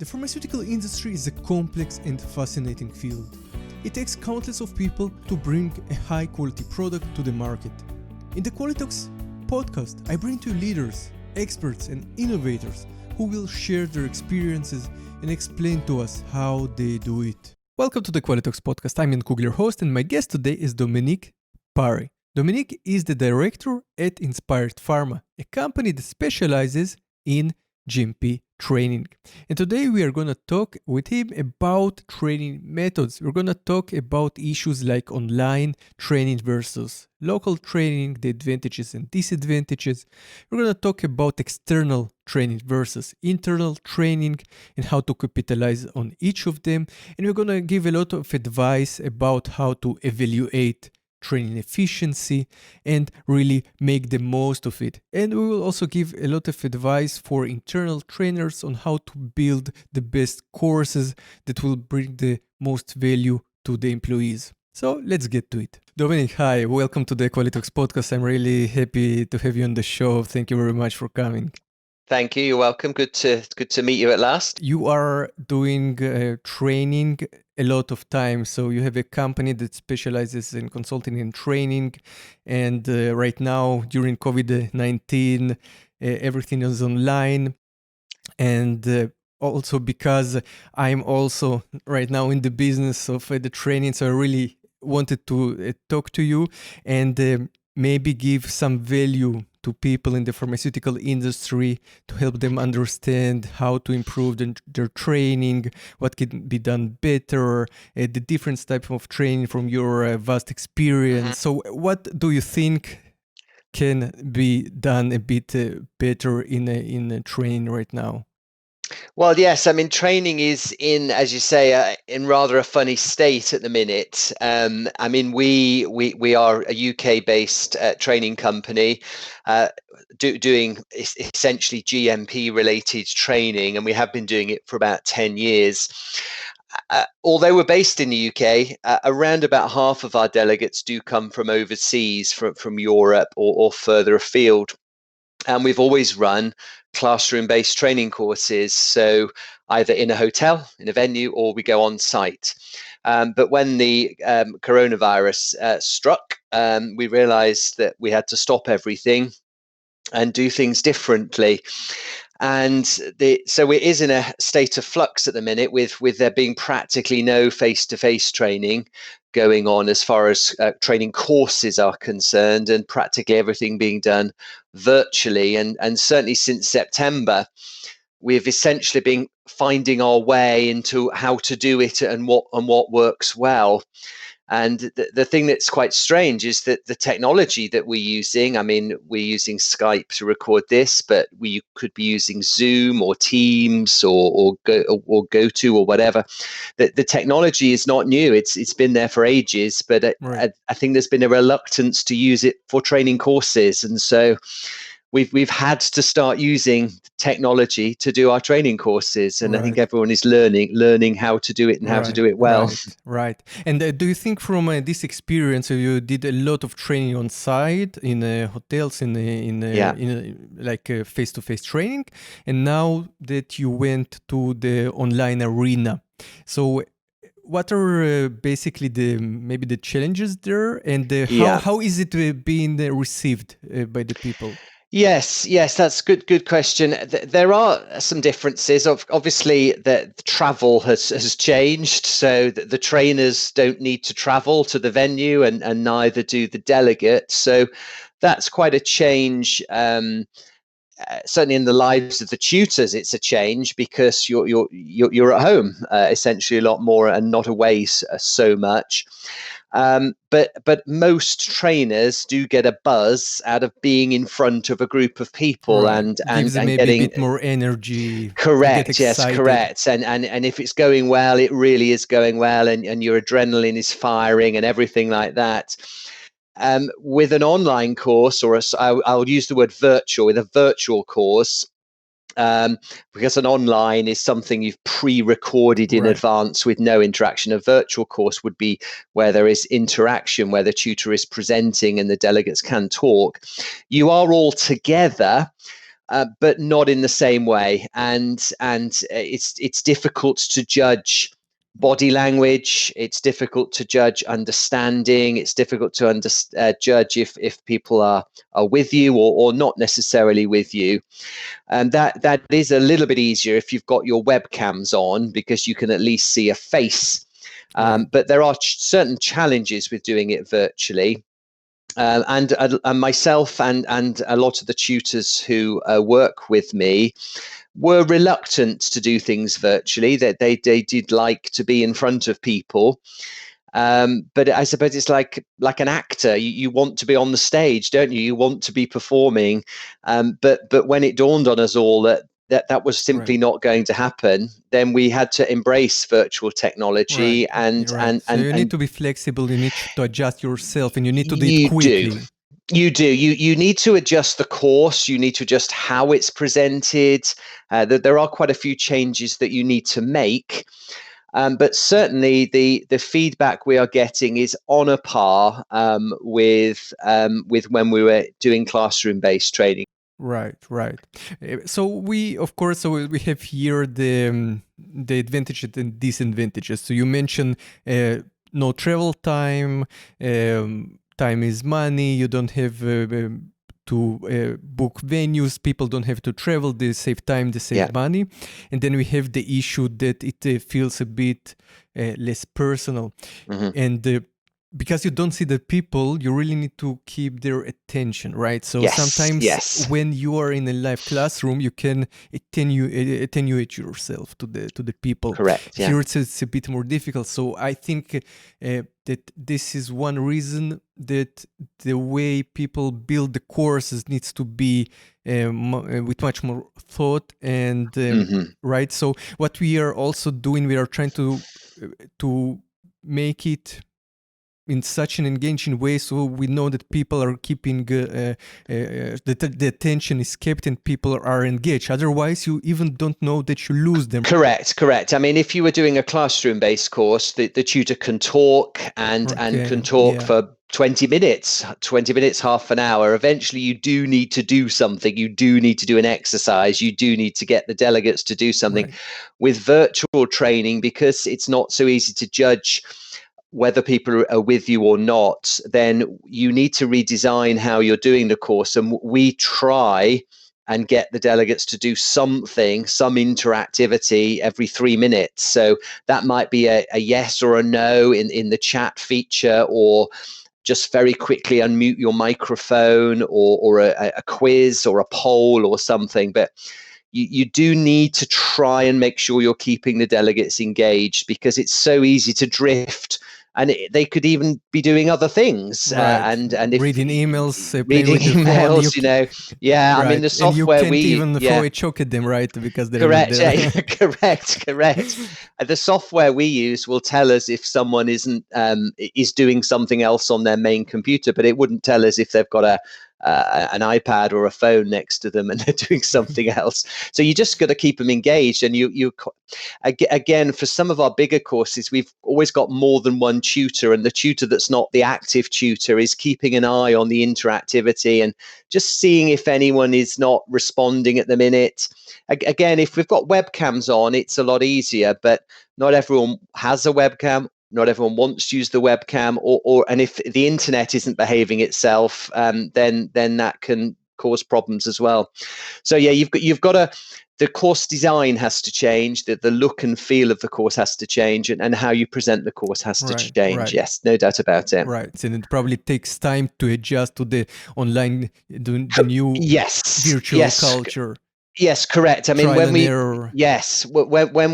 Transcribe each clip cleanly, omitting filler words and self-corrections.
The pharmaceutical industry is a complex and fascinating field. It takes countless of people to bring a high-quality product to the market. In the Qualitalks podcast, I bring to you leaders, experts, and innovators who will share their experiences and explain to us how they do it. Welcome to the Qualitalks podcast. I'm Ian Kugler, host, and my guest today is Dominic Parry. Dominic is the Director at Inspired Pharma, a company that specializes in GMP training. And today we are going to talk with him about training methods. We're going to talk about issues like online training versus local training, the advantages and disadvantages. We're going to talk about external training versus internal training and how to capitalize on each of them. And we're going to give a lot of advice about how to evaluate training efficiency and really make the most of it. And we will also give a lot of advice for internal trainers on how to build the best courses that will bring the most value to the employees. So let's get to it. Dominic, hi, welcome to the Qualitalks podcast. I'm really happy to have you on the show. Thank you very much for coming. Thank you. You're welcome. Good to meet you at last. You are doing training a lot of time. So you have a company that specializes in consulting and training. And right now, during COVID-19, everything is online. And also because I'm also right now in the business of the training, so I really wanted to talk to you and maybe give some value to people in the pharmaceutical industry to help them understand how to improve their training, what can be done better, the different types of training from your vast experience. So what do you think can be done a bit better in a training right now? Well, yes, I mean, training is in, as you say, in rather a funny state at the minute. I mean, we are a UK-based training company doing essentially GMP-related training, and we have been doing it for about 10 years. Although we're based in the UK, around about half of our delegates do come from overseas, from Europe or further afield. And we've always run classroom-based training courses, so either in a hotel, in a venue, or we go on site. But when the coronavirus struck, we realized that we had to stop everything and do things differently. And so it is in a state of flux at the minute, with there being practically no face-to-face training going on as far as training courses are concerned, and practically everything being done virtually. And certainly since September, we've essentially been finding our way into how to do it and what works well. And the thing that's quite strange is that the technology that we're using, I mean, we're using Skype to record this, but we could be using Zoom or Teams or GoTo or whatever. The technology is not new. It's been there for ages, but Right. I think there's been a reluctance to use it for training courses. And so we've had to start using technology to do our training courses, and I think everyone is learning how to do it and how to do it well. Right. And do you think from this experience, you did a lot of training on site in hotels, in like face-to-face training, and now that you went to the online arena, so what are basically maybe the challenges there, and how is it being received by the people? Yes, that's a good question. There are some differences. Obviously, the travel has changed, so the trainers don't need to travel to the venue, and neither do the delegates. So that's quite a change. Certainly in the lives of the tutors, it's a change because you're at home essentially a lot more and not away so much. But most trainers do get a buzz out of being in front of a group of people, and gives them maybe getting a bit more energy. Correct. Yes, correct. And if it's going well, it really is going well, and your adrenaline is firing and everything like that. With an online course, or I'll use the word virtual, with a virtual course, because an online is something you've pre-recorded in advance with no interaction. A virtual course would be where there is interaction, where the tutor is presenting and the delegates can talk. You are all together, but not in the same way. And it's difficult to judge body language. It's difficult to judge understanding. It's difficult to judge if people are with you or not necessarily with you. And that is a little bit easier if you've got your webcams on, because you can at least see a face. Right. But there are certain challenges with doing it virtually. And myself and a lot of the tutors who work with me were reluctant to do things virtually. That they did like to be in front of people. But I suppose it's like an actor. You want to be on the stage, don't you? You want to be performing. But when it dawned on us all that was simply not going to happen, then we had to embrace virtual technology. Right. So you need to be flexible. You need to adjust yourself, and you need to do it quickly. You need to adjust the course. You need to adjust how it's presented. There are quite a few changes that you need to make. But certainly the feedback we are getting is on a par with when we were doing classroom-based training. Right. So we have here the advantages and disadvantages. So you mentioned no travel time. Time is money. You don't have to book venues. People don't have to travel. They save time. They save money. And then we have the issue that it feels a bit less personal. Mm-hmm. And because you don't see the people, you really need to keep their attention, right? So sometimes when you are in a live classroom, you can attenuate yourself to the people. Correct. Yeah. Here it's a bit more difficult. So I think that this is one reason that the way people build the courses needs to be with much more thought and right. So what we are also doing, we are trying to make it in such an engaging way, so we know that people are keeping the attention is kept and people are engaged. Otherwise, you even don't know that you lose them. Correct. I mean, if you were doing a classroom-based course, the tutor can talk and can talk for 20 minutes, half an hour. Eventually, you do need to do something. You do need to do an exercise. You do need to get the delegates to do something. Right. With virtual training, because it's not so easy to judge whether people are with you or not, then you need to redesign how you're doing the course. And we try and get the delegates to do something, some interactivity every 3 minutes. So that might be a yes or a no in the chat feature, or just very quickly unmute your microphone, or a quiz or a poll or something. But you do need to try and make sure you're keeping the delegates engaged, because it's so easy to drift. And they could even be doing other things, and if reading emails, reading emails, Right. I mean, the software and you can't even throw a choke at them, right? Because they're correct, not there. correct. The software we use will tell us if someone is doing something else on their main computer, but it wouldn't tell us if they've got an iPad or a phone next to them and they're doing something else. So you just got to keep them engaged. And you again, for some of our bigger courses, we've always got more than one tutor, and the tutor that's not the active tutor is keeping an eye on the interactivity and just seeing if anyone is not responding at the minute. Again, if we've got webcams on, it's a lot easier, but not everyone has a webcam. Not everyone wants to use the webcam, and if the internet isn't behaving itself, then that can cause problems as well. So you've got the course design has to change, the look and feel of the course has to change, and how you present the course has to change. Right. Yes, no doubt about it. Right, and it probably takes time to adjust to the online, the new virtual culture. Yes, correct. I mean, when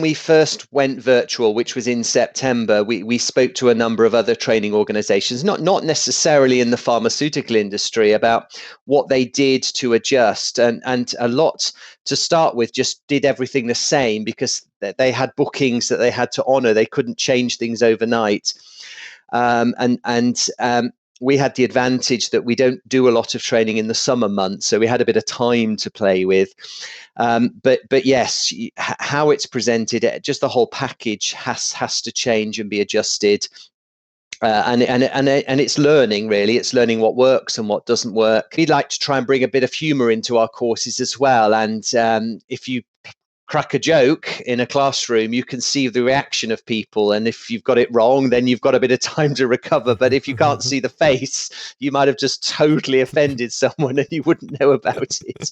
we first went virtual, which was in September, we spoke to a number of other training organizations, not necessarily in the pharmaceutical industry, about what they did to adjust, and a lot to start with just did everything the same because they had bookings that they had to honor. They couldn't change things overnight. We had the advantage that we don't do a lot of training in the summer months, so we had a bit of time to play with. But yes, how it's presented, just the whole package has to change and be adjusted. And it's learning, really. It's learning what works and what doesn't work. We like to try and bring a bit of humor into our courses as well. And if you crack a joke in a classroom, you can see the reaction of people. And if you've got it wrong, then you've got a bit of time to recover. But if you can't see the face, you might have just totally offended someone and you wouldn't know about it.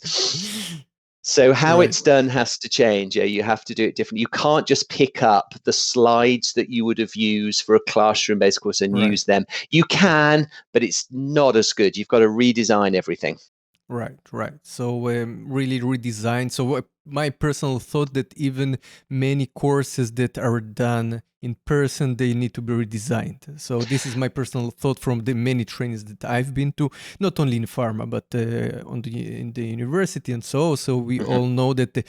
So how Right. it's done has to change. Yeah, you have to do it differently. You can't just pick up the slides that you would have used for a classroom-based course and Right. use them. You can, but it's not as good. You've got to redesign everything. Right, right. So really redesign. So my personal thought that even many courses that are done in person, they need to be redesigned. So this is my personal thought from the many trainings that I've been to, not only in pharma, but in the university and so. So we Mhm. all know that the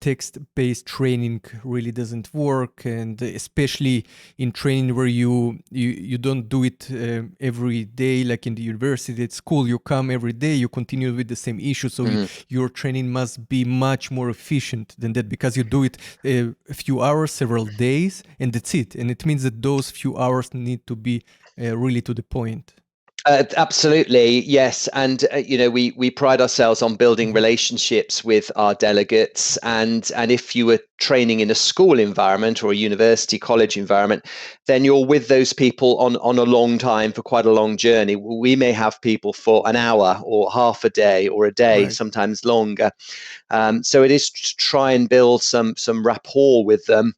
text-based training really doesn't work, and especially in training where you don't do it every day, like in the university at school. You come every day, you continue with the same issue, so your training must be much more efficient than that, because you do it a few hours, several days, and that's it. And it means that those few hours need to be really to the point. Absolutely, yes, and we pride ourselves on building Mhm. relationships with our delegates, and if you were training in a school environment or a university college environment, then you're with those people on a long time, for quite a long journey. We may have people for an hour or half a day or a day, Right. sometimes longer. So it is to try and build some rapport with them,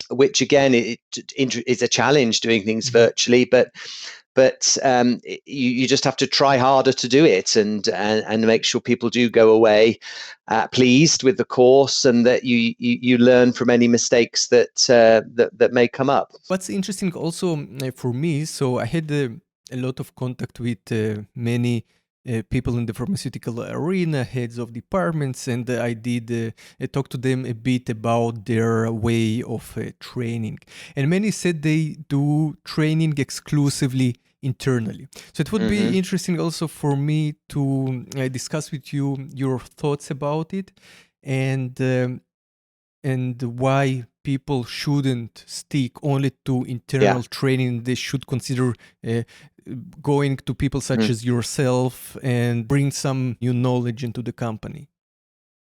which again it is a challenge doing things Mhm. virtually, but you just have to try harder to do it, and make sure people do go away pleased with the course, and that you learn from any mistakes that may come up. What's interesting also for me, so I had a lot of contact with many people in the pharmaceutical arena, heads of departments, and I did talk to them a bit about their way of training. And many said they do training exclusively internally. So it would Hmm. be interesting also for me to discuss with you your thoughts about it, and why people shouldn't stick only to Yeah. internal training. They should consider uh, going to people such Mhm. as yourself and bring some new knowledge into the company.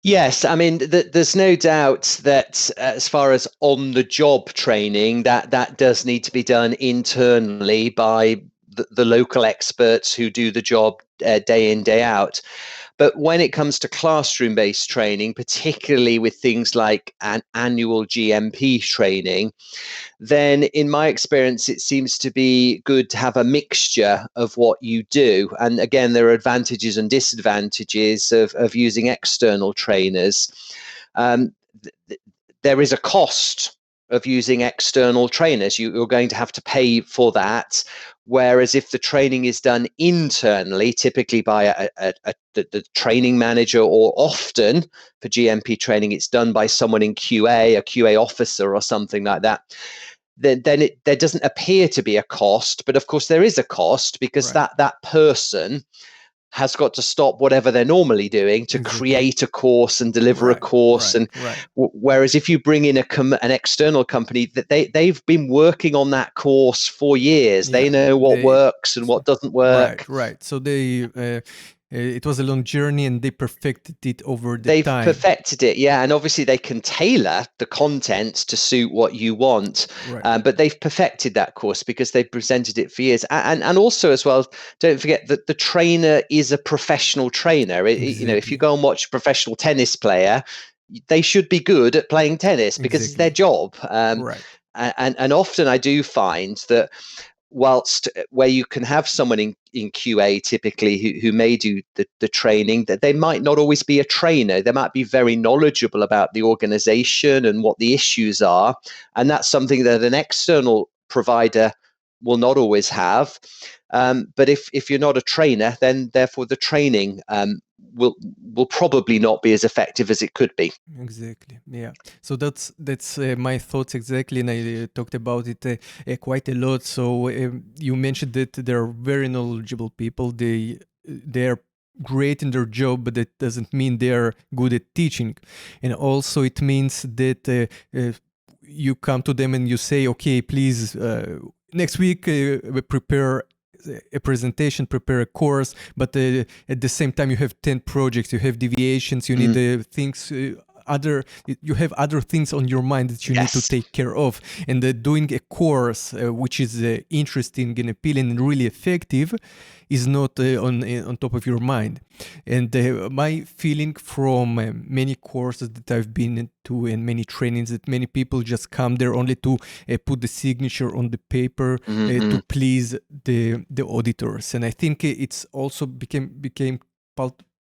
Yes, I mean, there's no doubt that as far as on the job training, that does need to be done internally by the local experts who do the job day in, day out. But when it comes to classroom-based training, particularly with things like an annual GMP training, then in my experience, it seems to be good to have a mixture of what you do. And again, there are advantages and disadvantages of using external trainers. Um, there is a cost of using external trainers. You're going to have to pay for that. Whereas if the training is done internally, typically by the training manager, or often for GMP training, it's done by someone in QA, a QA officer or something like that, then there doesn't appear to be a cost. But of course, there is a cost, because Right. that person has got to stop whatever they're normally doing to Exactly. create a course and deliver a Right. course. Right. And Right. whereas if you bring in an external company, that they've been working on that course for years, they Yeah. know what They. works and what doesn't Right. work. Right. So they. It was a long journey, and they perfected it over the They've time. perfected it, yeah, and obviously they can tailor the content to suit what you want, Right. but they've perfected that course because they've presented it for years. And also as well, don't forget that the trainer is a professional trainer. If you Exactly. go and watch a professional tennis player, they should be good at playing tennis because it's their Exactly. job. Right. And often I do find that whilst where you can have someone in QA typically who may do the training, that they might not always be a trainer. They might be very knowledgeable about the organization and what the issues are. And that's something that an external provider will not always have. But if you're not a trainer, then therefore the training will will probably not be as effective as it could be. Exactly. Yeah. So that's my thoughts exactly, and I talked about it quite a lot. So you mentioned that there are very knowledgeable people. They're great in their job, but that doesn't mean they're good at teaching. And also, it means that you come to them and you say, "Okay, please." next week we prepare a presentation, prepare a course, but at the same time you have 10 projects, you have deviations, you need things, you have other things on your mind that you need to take care of. And doing a course which is interesting and appealing and really effective is not on top of your mind. And my feeling from many courses that I've been to and many trainings, that many people just come there only to put the signature on the paper to please the auditors. And I think it's also became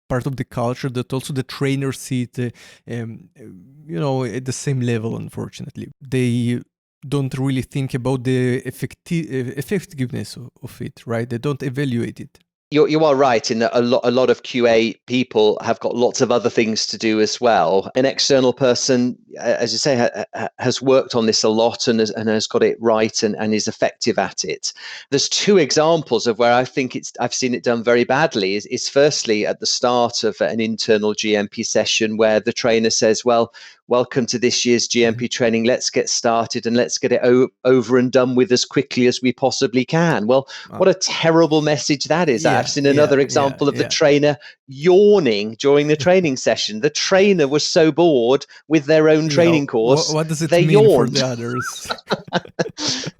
part of the culture that also the trainers see it, at the same level. Unfortunately, they don't really think about the effectiveness of it, right? They don't evaluate it. You are right in that a lot of QA people have got lots of other things to do as well. An external person, as you say, has worked on this a lot and has got it right and is effective at it. There's two examples of where I think I've seen it done very badly. Is firstly at the start of an internal GMP session where the trainer says, "Well, welcome to this year's GMP training. Let's get started and let's get it over and done with as quickly as we possibly can." Well, what a terrible message that is. I've seen another example of the trainer yawning during the training session. The trainer was so bored with their own training course. What does it they mean yawned. for the others?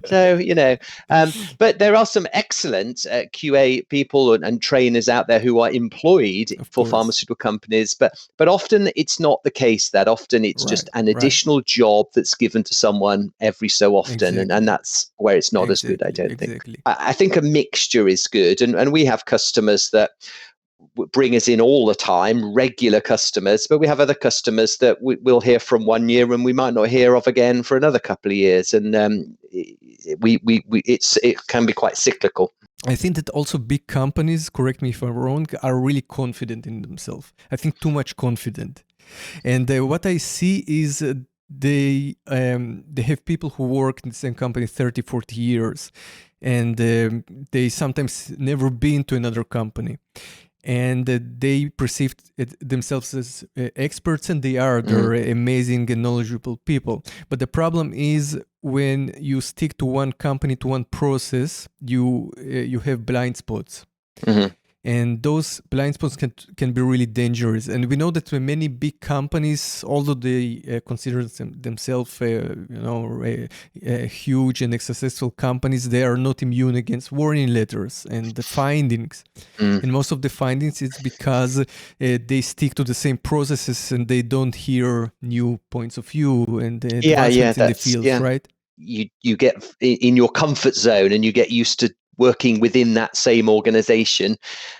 So, but there are some excellent QA people and trainers out there who are employed for pharmaceutical companies, but often it's not the case. That often it's just an additional job that's given to someone every so often, and that's where it's not as good, I don't think. I think a mixture is good, and we have customers that bring us in all the time, regular customers, but we have other customers that we'll hear from 1 year and we might not hear of again for another couple of years, and it can be quite cyclical. I think that also big companies, correct me if I'm wrong, are really confident in themselves. I think too much confident. And what I see is they have people who work in the same company 30, 40 years, and they sometimes never been to another company. And they perceive themselves as experts, and they're amazing and knowledgeable people. But the problem is when you stick to one company, to one process, you have blind spots. And those blind spots can be really dangerous. And we know that many big companies, although they consider themselves, huge and successful companies, they are not immune against warning letters and the findings. And most of the findings is because they stick to the same processes and they don't hear new points of view and advancements in the field, right? You get in your comfort zone and you get used to working within that same organization,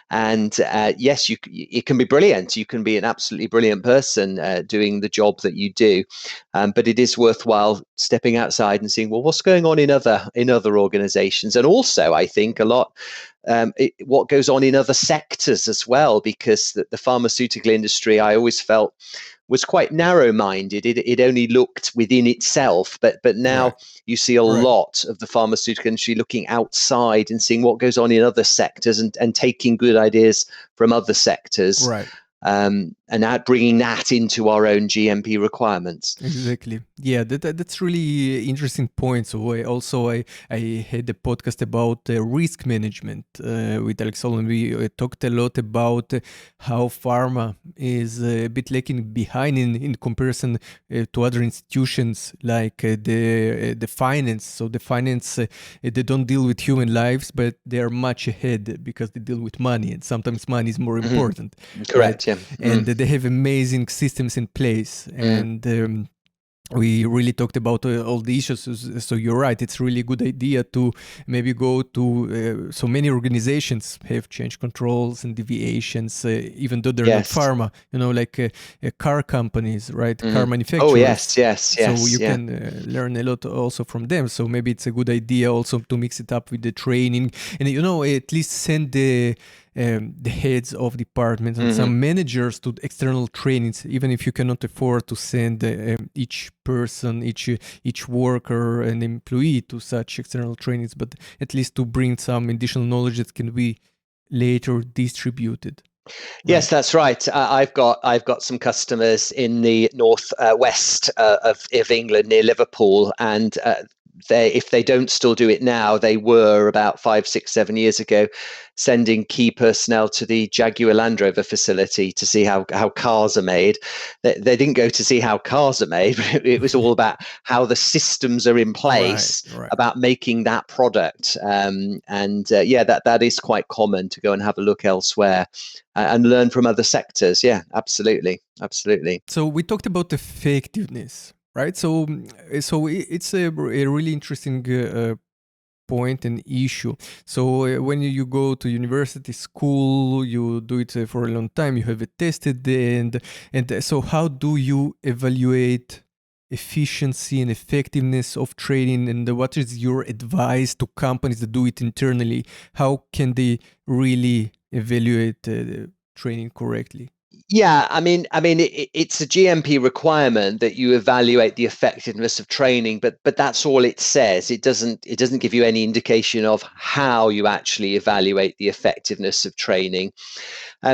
and yes, it can be brilliant. You can be an absolutely brilliant person doing the job that you do, but it is worthwhile stepping outside and seeing, well, what's going on in other organizations, and also I think a lot what goes on in other sectors as well, because the pharmaceutical industry, I always felt, was quite narrow-minded. It only looked within itself, but now you see a lot of the pharmaceutical industry looking outside and seeing what goes on in other sectors and taking good ideas from other sectors, and bringing that into our own GMP requirements. Exactly. Yeah, that's really interesting point. So I had a podcast about risk management with Alexol, and we talked a lot about how pharma is a bit lagging behind in comparison to other institutions like the finance. So the finance, they don't deal with human lives, but they are much ahead because they deal with money, and sometimes money is more important. Correct. Right? Yeah. And they have amazing systems in place, and we really talked about all the issues. So you're right, it's really a good idea to maybe go to so many organizations have change controls and deviations, even though they're not pharma, like car companies, right? Car manufacturers. Oh, yes. So you can learn a lot also from them. So maybe it's a good idea also to mix it up with the training, and at least send the heads of departments and some managers to external trainings, even if you cannot afford to send each person, each worker and employee to such external trainings, but at least to bring some additional knowledge that can be later distributed. Yes, that's right. I've got some customers in the north west of England, near Liverpool, and if they don't still do it now, they were about 5, 6, 7 years ago, sending key personnel to the Jaguar Land Rover facility to see how cars are made. They didn't go to see how cars are made, but it was all about how the systems are in place Right. about making that product. That is quite common to go and have a look elsewhere and learn from other sectors. Yeah, absolutely. So we talked about effectiveness, right? So it's a really interesting point and issue. So when you go to university, school, you do it for a long time, you have it tested, and so how do you evaluate efficiency and effectiveness of training, and what is your advice to companies that do it internally? How can they really evaluate training correctly? Yeah, it's a GMP requirement that you evaluate the effectiveness of training, but that's all it says. It doesn't give you any indication of how you actually evaluate the effectiveness of training.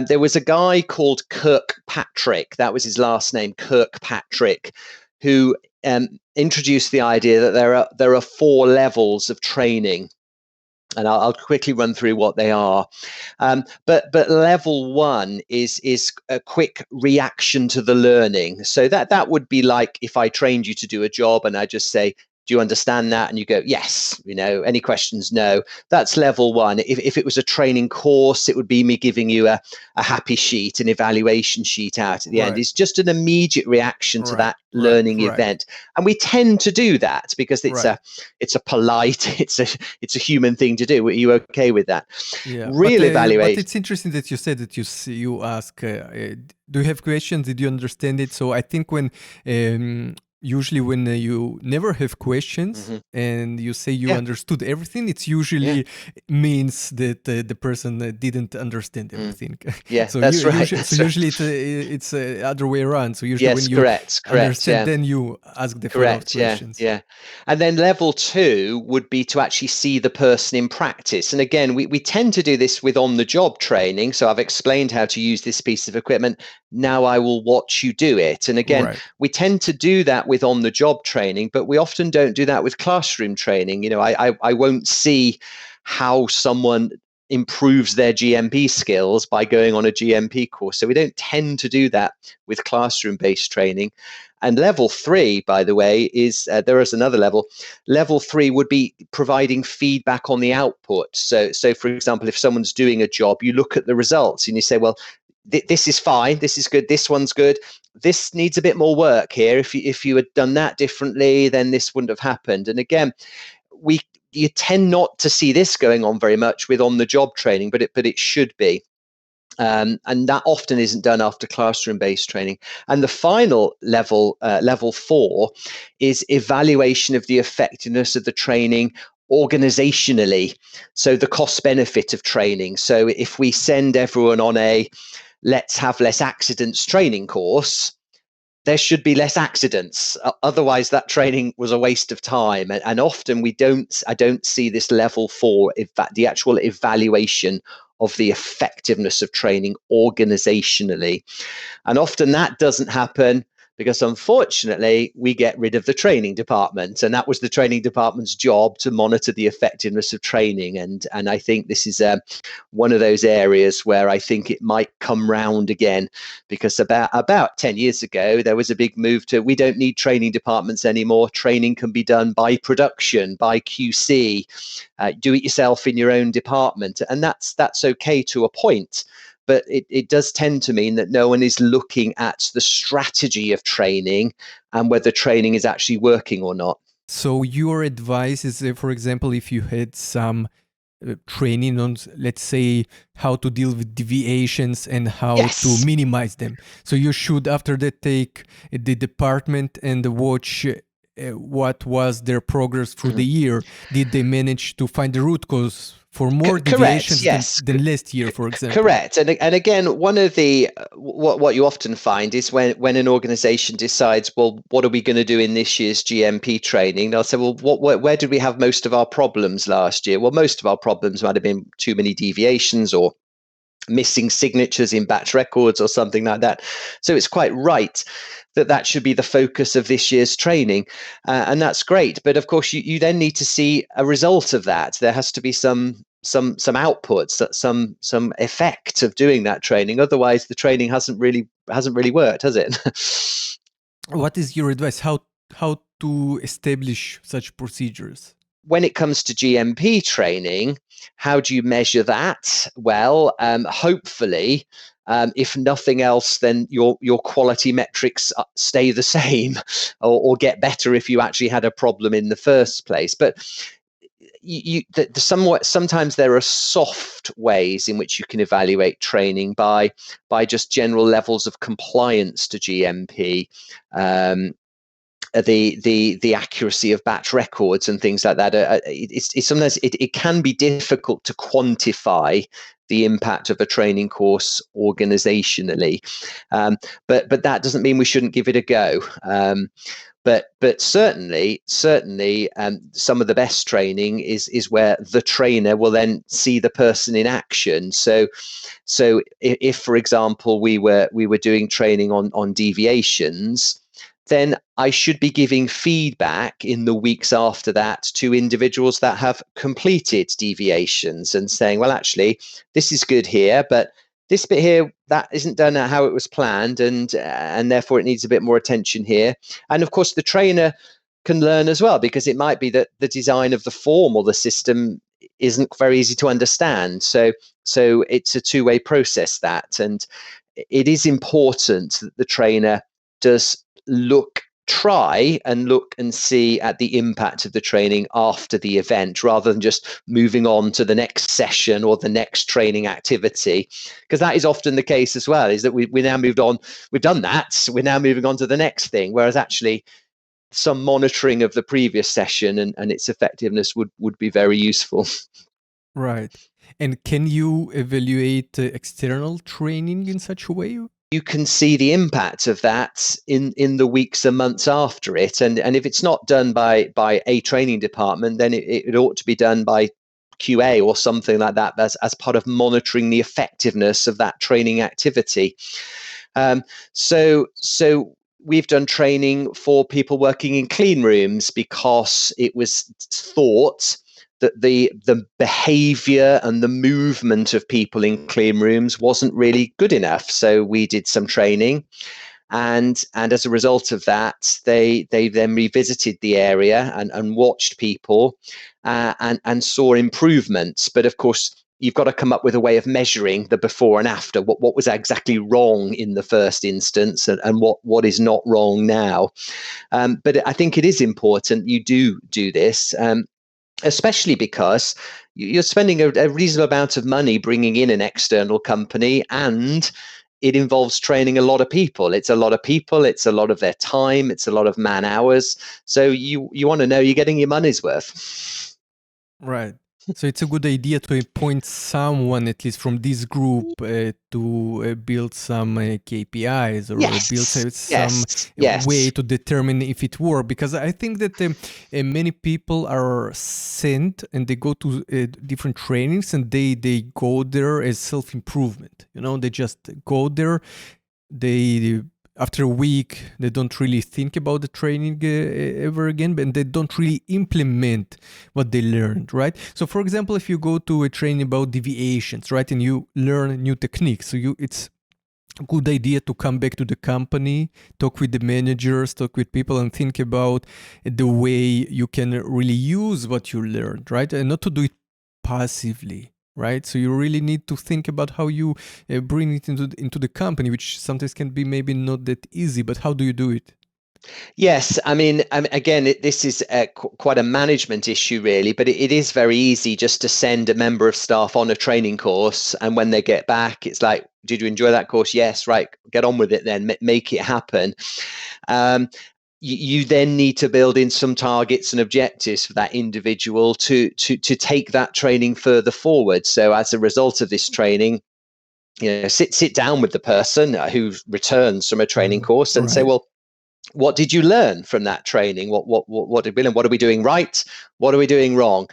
There was a guy called Kirkpatrick, that was his last name, Kirkpatrick, who introduced the idea that there are 4 levels of training. And I'll quickly run through what they are. But level 1 is a quick reaction to the learning. So that would be like if I trained you to do a job and I just say, do you understand that? And you go, yes. Any questions? No. That's level 1. If it was a training course, it would be me giving you a happy sheet, an evaluation sheet out at the end. It's just an immediate reaction to that learning event. And we tend to do that because it's a polite, it's a human thing to do. Are you okay with that? Yeah. Real evaluation. But it's interesting that you said that you ask, do you have questions? Did you understand it? So I think usually when you never have questions and you say you understood everything, it's usually means that the person didn't understand everything. Yeah, so that's right. Usually it's the other way around. So usually when you understand, then you ask the follow-up questions. Yeah. And then level 2 would be to actually see the person in practice. And again, we tend to do this with on-the-job training. So I've explained how to use this piece of equipment. Now I will watch you do it. And again, we tend to do that with on-the-job training, but we often don't do that with classroom training. I won't see how someone improves their GMP skills by going on a GMP course. So we don't tend to do that with classroom-based training. And level 3, by the way, is there is another level. Level 3 would be providing feedback on the output. So for example, if someone's doing a job, you look at the results and you say, well, this is fine, this is good, this one's good, this needs a bit more work here. If you had done that differently, then this wouldn't have happened. And again, you tend not to see this going on very much with on-the-job training, but it should be. And that often isn't done after classroom-based training. And the final level, level 4, is evaluation of the effectiveness of the training organizationally. So the cost benefit of training. So if we send everyone on a let's have less accidents training course, there should be less accidents. Otherwise, that training was a waste of time. And often I don't see this level 4, the actual evaluation of the effectiveness of training organizationally. And often that doesn't happen because unfortunately we get rid of the training department, and that was the training department's job to monitor the effectiveness of training. And I think this is one of those areas where I think it might come round again, because about 10 years ago there was a big move to we don't need training departments anymore. Training can be done by production, by QC, do it yourself in your own department, and that's okay to a point. But it does tend to mean that no one is looking at the strategy of training and whether training is actually working or not. So your advice is, for example, if you had some training on, let's say, how to deal with deviations and how to minimize them. So you should, after that, take the department and watch what was their progress through the year. Did they manage to find the root cause for more deviations than last year, for example? Correct. And again, one of the what you often find is when an organization decides, well, what are we going to do in this year's GMP training? They'll say, well, where did we have most of our problems last year? Well, most of our problems might have been too many deviations or missing signatures in batch records or something like that. So it's quite right that that should be the focus of this year's training, and that's great. But of course, you then need to see a result of that. There has to be some outputs, that some effect of doing that training. Otherwise, the training hasn't really worked, has it? What is your advice? How to establish such procedures? When it comes to GMP training, how do you measure that? Well, hopefully, if nothing else, then your quality metrics stay the same, or get better if you actually had a problem in the first place. But sometimes there are soft ways in which you can evaluate training by just general levels of compliance to GMP. The accuracy of batch records and things like that. It's sometimes it can be difficult to quantify the impact of a training course organizationally, but that doesn't mean we shouldn't give it a go. But certainly, some of the best training is where the trainer will then see the person in action. So if for example we were doing training on deviations, then I should be giving feedback in the weeks after that to individuals that have completed deviations and saying, well, actually, this is good here, but this bit here, that isn't done how it was planned, and therefore it needs a bit more attention here. And of course, the trainer can learn as well, because it might be that the design of the form or the system isn't very easy to understand. So it's a two-way process, that. And it is important that the trainer does try and look and see at the impact of the training after the event, rather than just moving on to the next session or the next training activity, because that is often the case as well, is that we now moved on, we've done that, we're now moving on to the next thing, whereas actually some monitoring of the previous session and its effectiveness would be very useful. Right. And can you evaluate external training in such a way? You can see the impact of that in the weeks and months after it. And if it's not done by a training department, then it ought to be done by QA or something like that, as part of monitoring the effectiveness of that training activity. So we've done training for people working in clean rooms, because it was thought that the behavior and the movement of people in clean rooms wasn't really good enough. So we did some training, and as a result of that, they then revisited the area and watched people, and saw improvements. But of course, you've got to come up with a way of measuring the before and after. What was exactly wrong in the first instance, and what is not wrong now. But I think it is important you do this. Especially because you're spending a reasonable amount of money bringing in an external company, and it involves training a lot of people. It's a lot of people, it's a lot of their time, it's a lot of man hours. So you want to know you're getting your money's worth. Right. So it's a good idea to appoint someone, at least from this group, to build some KPIs, or build some way to determine if it works. Because I think that many people are sent and they go to different trainings, and they go there as self-improvement. They just go there. After a week, they don't really think about the training ever again, and they don't really implement what they learned, right? So, for example, if you go to a training about deviations, right, and you learn new techniques, so it's a good idea to come back to the company, talk with the managers, talk with people, and think about the way you can really use what you learned, right? And not to do it passively. Right, so you really need to think about how you bring it into the company, which sometimes can be maybe not that easy. But how do you do it? Yes, I mean, again, this is quite a management issue, really, but it is very easy just to send a member of staff on a training course, and when they get back, it's like, did you enjoy that course? Yes, right, get on with it then, make it happen. You then need to build in some targets and objectives for that individual to take that training further forward. So as a result of this training, sit down with the person who returns from a training course and say, well, what did you learn from that training? What did we learn? What are we doing right? What are we doing wrong?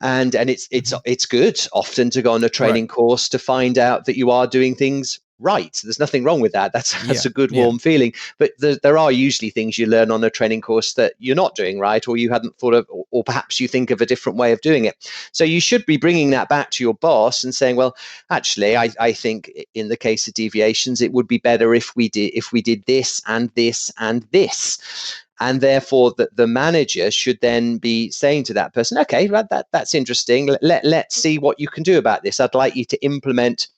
And it's good often to go on a training course to find out that you are doing things right. There's nothing wrong with that. That's a good warm feeling. But there are usually things you learn on a training course that you're not doing right, or you hadn't thought of, or perhaps you think of a different way of doing it. So you should be bringing that back to your boss and saying, well, actually, I think in the case of deviations, it would be better if we did this and this and this. And therefore, the manager should then be saying to that person, okay, that's interesting. Let's see what you can do about this. I'd like you to implement,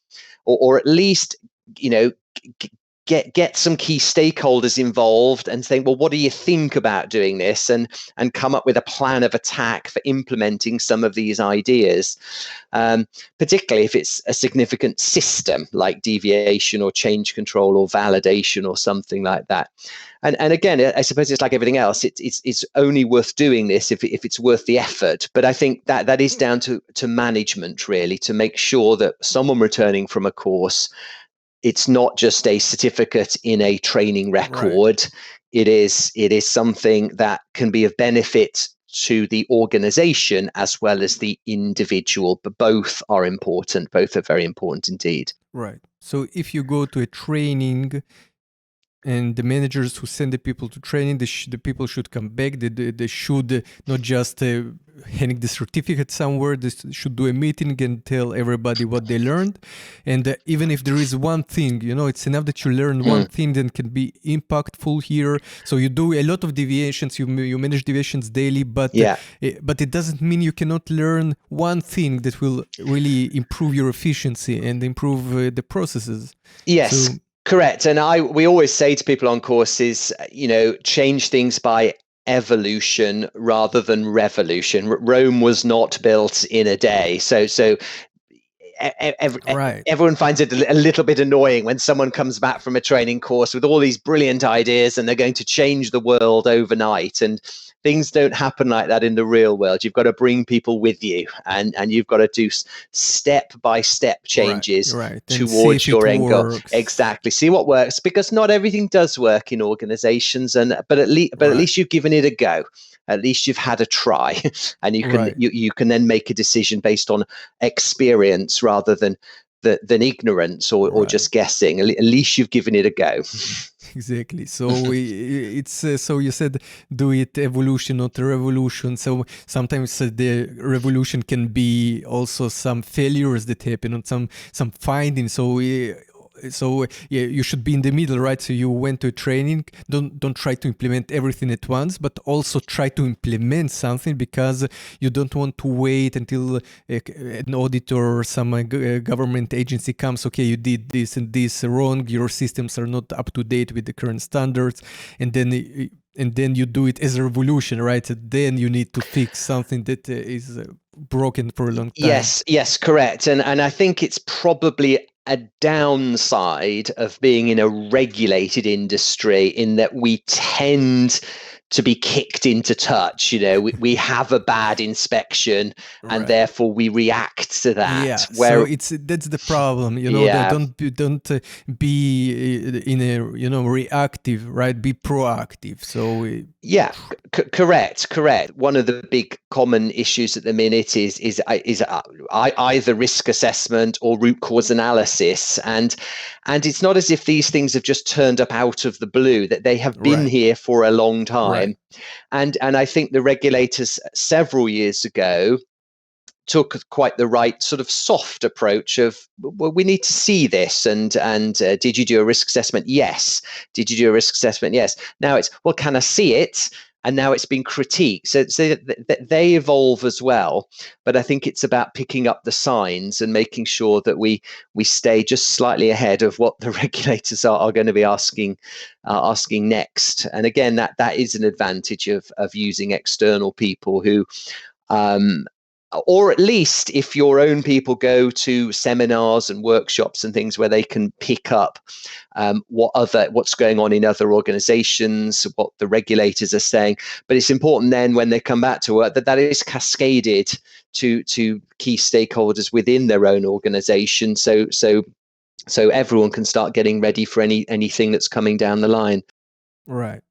or at least, get some key stakeholders involved and saying, well, what do you think about doing this? And come up with a plan of attack for implementing some of these ideas, particularly if it's a significant system like deviation or change control or validation or something like that. And again, I suppose it's like everything else. It's only worth doing this if it's worth the effort. But I think that is down to management, really, to make sure that someone returning from a course, it's not just a certificate in a training record. It is something that can be of benefit to the organization as well as the individual. But both are important. Both are very important indeed. Right. So if you go to a training, and the managers who send the people to training, the people should come back. They should not just hang the certificate somewhere. They should do a meeting and tell everybody what they learned. And even if there is one thing, it's enough that you learn one thing that can be impactful here. So you do a lot of deviations. You manage deviations daily, but it doesn't mean you cannot learn one thing that will really improve your efficiency and improve the processes. Yes. So, correct. And we always say to people on courses, change things by evolution rather than revolution. Rome was not built in a day. So everyone finds it a little bit annoying when someone comes back from a training course with all these brilliant ideas and they're going to change the world overnight. And things don't happen like that in the real world. You've got to bring people with you, and you've got to do step-by-step changes towards your end goal. Exactly. See what works, because not everything does work in organizations, but at least you've given it a go. At least you've had a try, and you can then make a decision based on experience rather than ignorance or just guessing. At least you've given it a go. Exactly. So it's so you said do it evolution, not revolution. So sometimes the revolution can be also some failures that happen and some findings. So you should be in the middle, right? So you went to a training. Don't try to implement everything at once, but also try to implement something, because you don't want to wait until an auditor or some government agency comes. Okay, you did this and this wrong. Your systems are not up to date with the current standards, and then you do it as a revolution, right? Then you need to fix something that is broken for a long time. Yes, correct. And I think it's probably a downside of being in a regulated industry in that we tend to be kicked into touch. We have a bad inspection, and therefore we react to that. Yeah, so that's the problem. Don't be in a reactive, right? Be proactive. So correct. One of the big common issues at the minute is either risk assessment or root cause analysis, and it's not as if these things have just turned up out of the blue. That they have been here for a long time. And I think the regulators several years ago took quite the right sort of soft approach of, well, we need to see this, and did you do a risk assessment? Yes. Did you do a risk assessment? Yes. Now it's, well, can I see it? And now it's been critiqued. So they evolve as well. But I think it's about picking up the signs and making sure that we stay just slightly ahead of what the regulators are going to be asking next. And again, that is an advantage of using external people who, or at least if your own people go to seminars and workshops and things where they can pick up what's going on in other organizations, what the regulators are saying. But it's important then when they come back to work that is cascaded to key stakeholders within their own organization, so everyone can start getting ready for anything that's coming down the line. Right.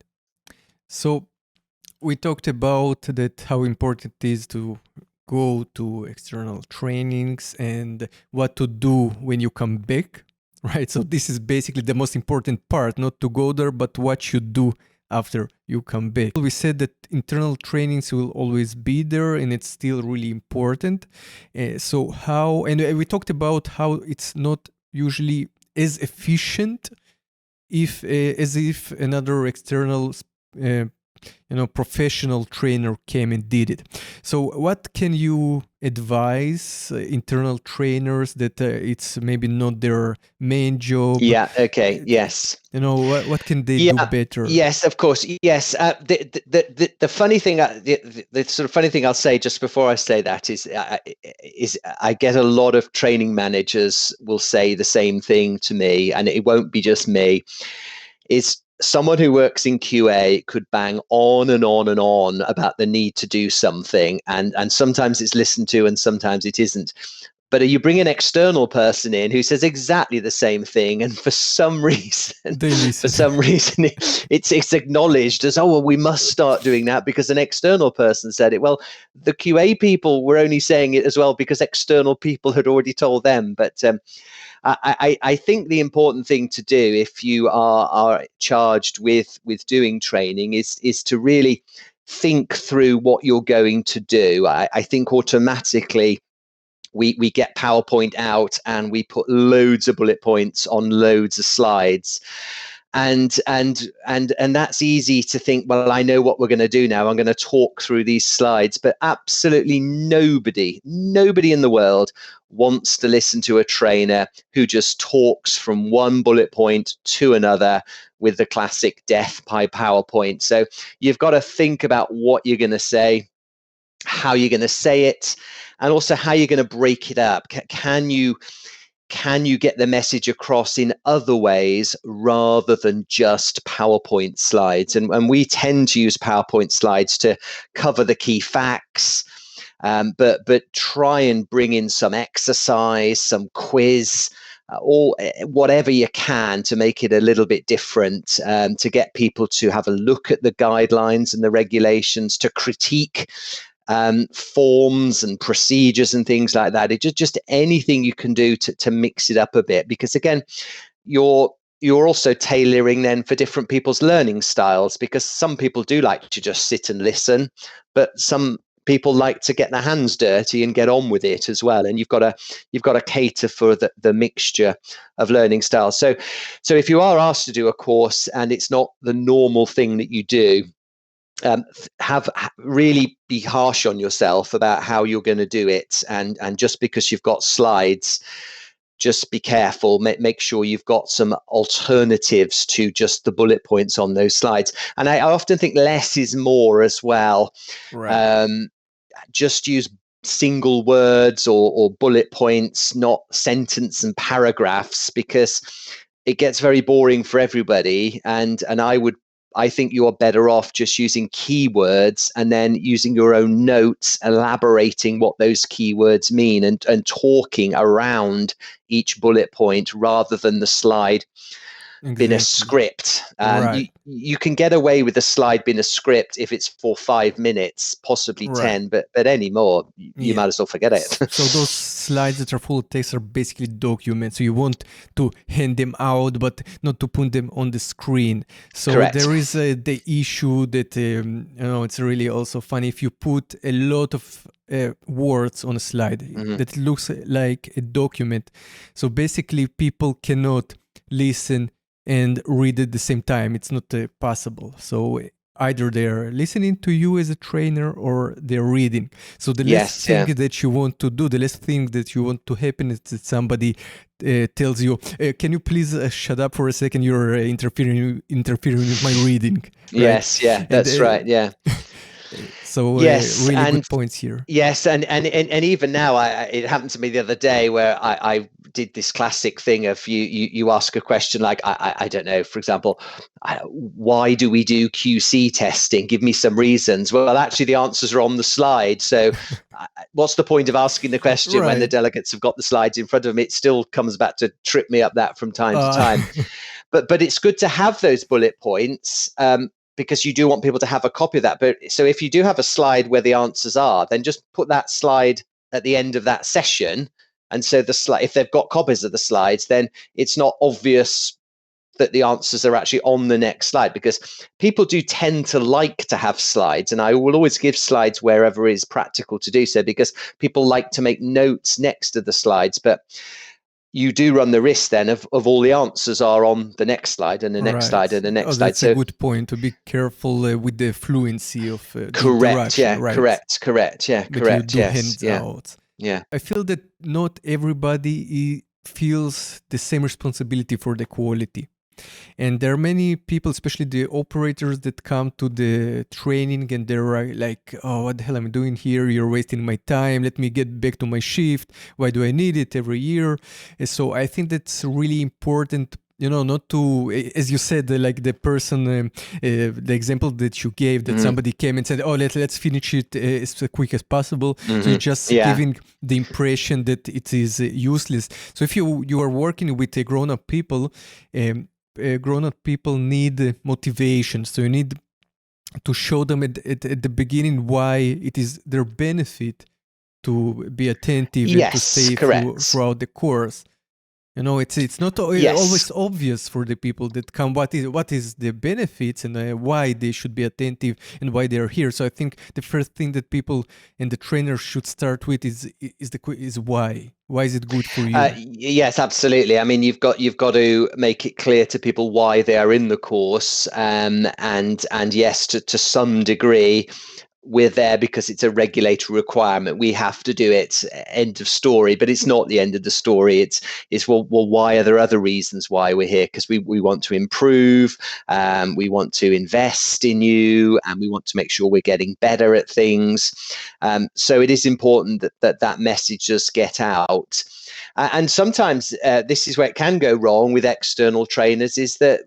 So we talked about that how important it is to go to external trainings and what to do when you come back, right? So this is basically the most important part, not to go there, but what you do after you come back. We said that internal trainings will always be there and it's still really important. So how, and we talked about how it's not usually as efficient if as if another external professional trainer came and did it. So what can you advise internal trainers that it's maybe not their main job? Yeah. Okay. Yes. What can they do Yeah. better? Yes. Of course. Yes. The funny thing, the sort of funny thing I'll say just before I say that is I get a lot of training managers will say the same thing to me, and it won't be just me. Is someone who works in QA could bang on and on and on about the need to do something, and sometimes it's listened to and sometimes it isn't. But you bring an external person in who says exactly the same thing, and for some reason, They listen. it's acknowledged as, oh well, we must start doing that because an external person said it. Well, the QA people were only saying it as well because external people had already told them. But I think the important thing to do if you are charged with doing training is to really think through what you're going to do. I think automatically we get PowerPoint out and we put loads of bullet points on loads of slides. And that's easy to think, well, I know what we're going to do now. I'm going to talk through these slides, but absolutely nobody in the world wants to listen to a trainer who just talks from one bullet point to another with the classic death by PowerPoint. So you've got to think about what you're going to say, how you're going to say it, and also how you're going to break it up. Can you get the message across in other ways rather than just PowerPoint slides? And we tend to use PowerPoint slides to cover the key facts, but try and bring in some exercise, some quiz, or whatever you can to make it a little bit different, to get people to have a look at the guidelines and the regulations, to critique forms and procedures and things like that. It's just anything you can do to mix it up a bit, because again, you're also tailoring then for different people's learning styles, because some people do like to just sit and listen, but some people like to get their hands dirty and get on with it as well. And you've got to cater for the mixture of learning styles. So if you are asked to do a course and it's not the normal thing that you do, really be harsh on yourself about how you're going to do it, and just because you've got slides, just be careful. Make sure you've got some alternatives to just the bullet points on those slides. And I often think less is more as well. Right. Just use single words or bullet points, not sentence and paragraphs, because it gets very boring for everybody. And I think you're better off just using keywords and then using your own notes, elaborating what those keywords mean, and talking around each bullet point rather than the slide being a Exactly. script. Right. You can get away with a slide being a script if it's for 5 minutes, possibly Right. 10, but any more, you Yeah. might as well forget it. So those slides that are full of text are basically documents. So you want to hand them out, but not to put them on the screen. So Correct. there is the issue that it's really also funny if you put a lot of words on a slide that looks like a document. So basically, people cannot listen and read at the same time. It's not possible. So either they're listening to you as a trainer or they're reading. So the last thing that you want to do, the last thing that you want to happen is that somebody tells you, can you please shut up for a second? You're interfering with my reading. Right? Yes, yeah, that's right. Yeah. So yes, really and good points here. yes, and even now, it happened to me the other day where I did this classic thing of you ask a question like, I don't know, for example, why do we do QC testing? Give me some reasons. Well, actually, the answers are on the slide. So what's the point of asking the question when the delegates have got the slides in front of them? It still comes back to trip me up that from time to time. But it's good to have those bullet points, because you do want people to have a copy of that. But so if you do have a slide where the answers are, then just put that slide at the end of that session. And so the slide, if they've got copies of the slides, then it's not obvious that the answers are actually on the next slide, because people do tend to like to have slides. And I will always give slides wherever it is practical to do so, because people like to make notes next to the slides. But you do run the risk then of all the answers are on the next slide and the next slide and the next slide. That's a good point, to be careful with the fluency of the correct, interaction, yeah, right? correct, yeah, But correct, you do yes, hands yeah, out. yeah. I feel that not everybody feels the same responsibility for the quality. And there are many people, especially the operators, that come to the training and they're like, oh, what the hell am I doing here? You're wasting my time. Let me get back to my shift. Why do I need it every year? And so I think that's really important, not to, as you said, like the person, the example that you gave, that somebody came and said, oh, let's finish it as quick as possible. So you're just giving the impression that it is useless. So if you are working with grown-up people, grown-up people need motivation. So you need to show them at the beginning why it is their benefit to be attentive and to stay throughout the course. It's not always obvious for the people that come what is the benefits and why they should be attentive and why they are here. So I think the first thing that people and the trainers should start with is why. Why is it good for you? Yes, absolutely. I mean, you've got to make it clear to people why they are in the course, and yes, to some degree, we're there because it's a regulatory requirement. We have to do it. End of story. But it's not the end of the story. It's well, why are there other reasons why we're here? Because we want to improve. We want to invest in you, and we want to make sure we're getting better at things. So it is important that message does get out. And sometimes this is where it can go wrong with external trainers, is that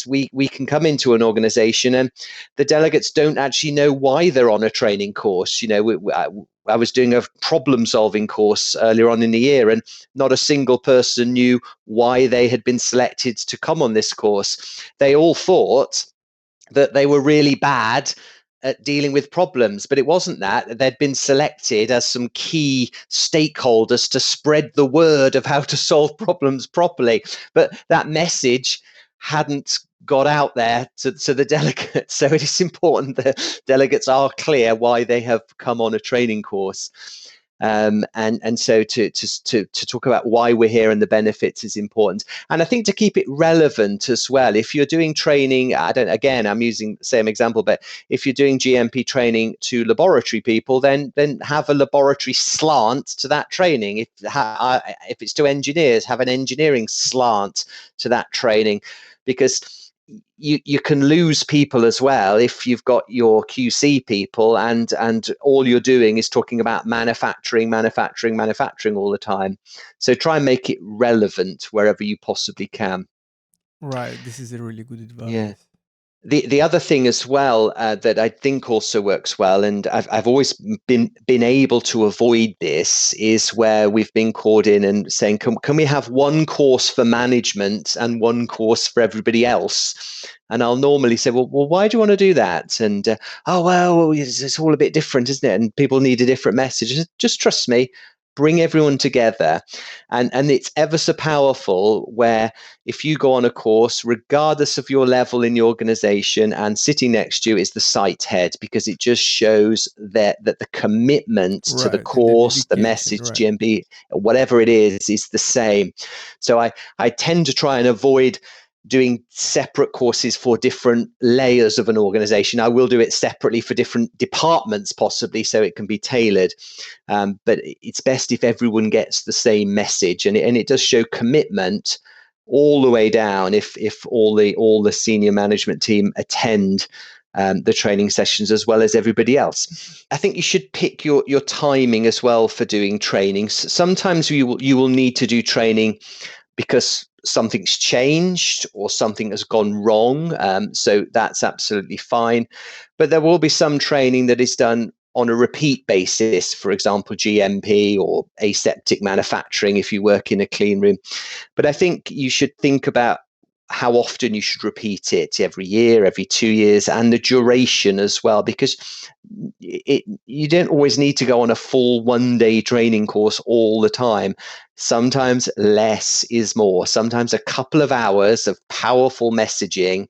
we can come into an organization and the delegates don't actually know why they're on a training course. I was doing a problem solving course earlier on in the year, and not a single person knew why they had been selected to come on this course. They all thought that they were really bad at dealing with problems, but it wasn't that. They'd been selected as some key stakeholders to spread the word of how to solve problems properly. But that message hadn't got out there to the delegates. So it is important that delegates are clear why they have come on a training course. And so to talk about why we're here and the benefits is important. And I think to keep it relevant as well, if you're doing training, I'm using the same example, but if you're doing GMP training to laboratory people, then have a laboratory slant to that training. If it's to engineers, have an engineering slant to that training, because you can lose people as well if you've got your QC people and all you're doing is talking about manufacturing all the time. So try and make it relevant wherever you possibly can. Right. This is a really good advice. Yeah. The other thing as well that I think also works well, and I've always been able to avoid this, is where we've been called in and saying, can we have one course for management and one course for everybody else? And I'll normally say, well, why do you want to do that? And it's all a bit different, isn't it? And people need a different message. Just trust me. Bring everyone together, and it's ever so powerful where if you go on a course, regardless of your level in the organization, and sitting next to you is the site head, because it just shows that the commitment to the course, the message, right. GMP, whatever it is the same. So I tend to try and avoid doing separate courses for different layers of an organization. I will do it separately for different departments, possibly, so it can be tailored. But it's best if everyone gets the same message, and it does show commitment all the way down if all the senior management team attend the training sessions as well as everybody else. I think you should pick your timing as well for doing trainings. Sometimes you will need to do training because something's changed or something has gone wrong. So that's absolutely fine. But there will be some training that is done on a repeat basis, for example, GMP or aseptic manufacturing if you work in a clean room. But I think you should think about how often you should repeat it, every year, every 2 years, and the duration as well, because you don't always need to go on a full 1 day training course all the time. Sometimes less is more. Sometimes a couple of hours of powerful messaging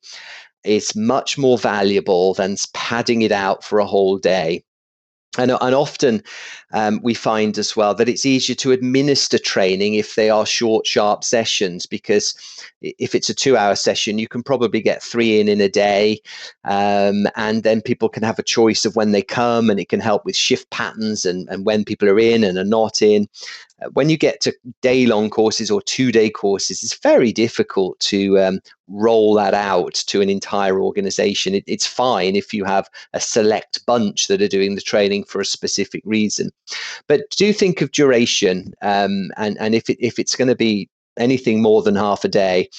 is much more valuable than padding it out for a whole day. And often we find as well that it's easier to administer training if they are short, sharp sessions, because if it's a 2-hour session, you can probably get 3 in a day. And then people can have a choice of when they come, and it can help with shift patterns and when people are in and are not in. When you get to day-long courses or 2-day courses, it's very difficult to roll that out to an entire organization. It's fine if you have a select bunch that are doing the training for a specific reason. But do think of duration, and if it's going to be anything more than half a day,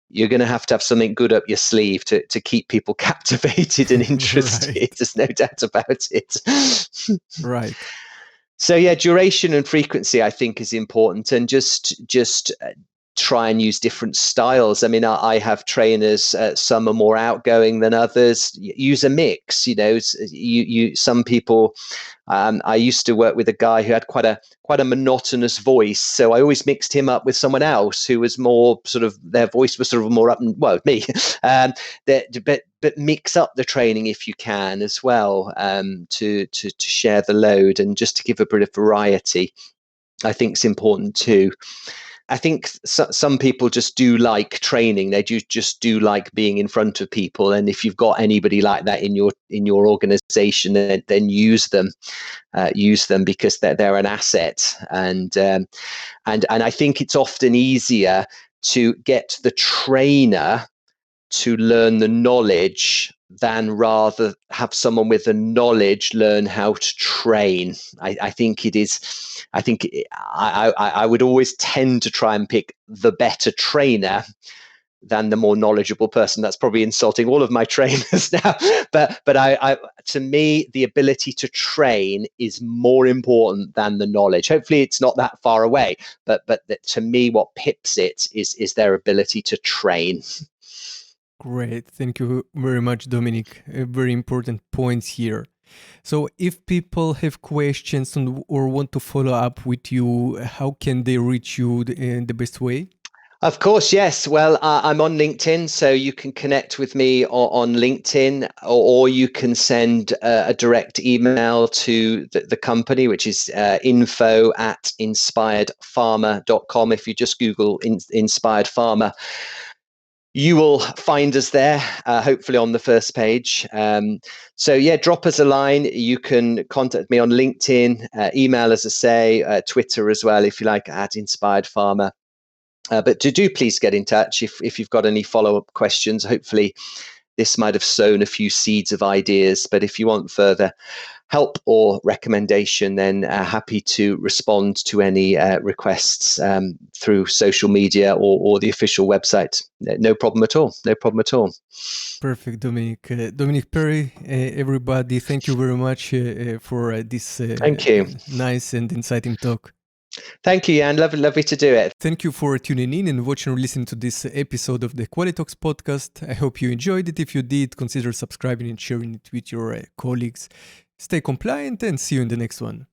you're going to have something good up your sleeve to keep people captivated and interested. Right. There's no doubt about it. Right. So yeah, duration and frequency, I think, is important, and just try and use different styles. I mean, I have trainers. Some are more outgoing than others. Use a mix. Some people. I used to work with a guy who had quite a monotonous voice, so I always mixed him up with someone else who was more sort of, their voice was sort of more up, and well, me. But mix up the training if you can as well, to share the load and just to give a bit of variety. I think is important too. I think some people just do like training. They just do like being in front of people. And if you've got anybody like that in your organization, then use them. Use them because they're an asset. And I think it's often easier to get the trainer to learn the knowledge than rather have someone with the knowledge learn how to train. I think it is. I would always tend to try and pick the better trainer than the more knowledgeable person. That's probably insulting all of my trainers now, but I to me, the ability to train is more important than the knowledge. Hopefully it's not that far away, but to me, what pips it is their ability to train. Great. Thank you very much, Dominic. Very important points here. So if people have questions or want to follow up with you, how can they reach you in the best way? Of course, yes. Well, I'm on LinkedIn, so you can connect with me on LinkedIn, or you can send a direct email to the company, which is info@inspiredpharma.com. If you just Google Inspired Pharma, you will find us there, hopefully on the first page. So yeah, drop us a line. You can contact me on LinkedIn, email, as I say, Twitter as well, if you like, @inspiredpharma. But do please get in touch if you've got any follow-up questions. Hopefully this might have sown a few seeds of ideas, but if you want further help or recommendation, then happy to respond to any requests through social media or the official website. No problem at all. No problem at all. Perfect, Dominic. Dominic Parry, everybody, thank you very much for this Thank you. nice and exciting talk. Thank you, Jan. Lovely to do it. Thank you for tuning in and watching or listening to this episode of the Qualitalks podcast. I hope you enjoyed it. If you did, consider subscribing and sharing it with your colleagues. Stay compliant and see you in the next one.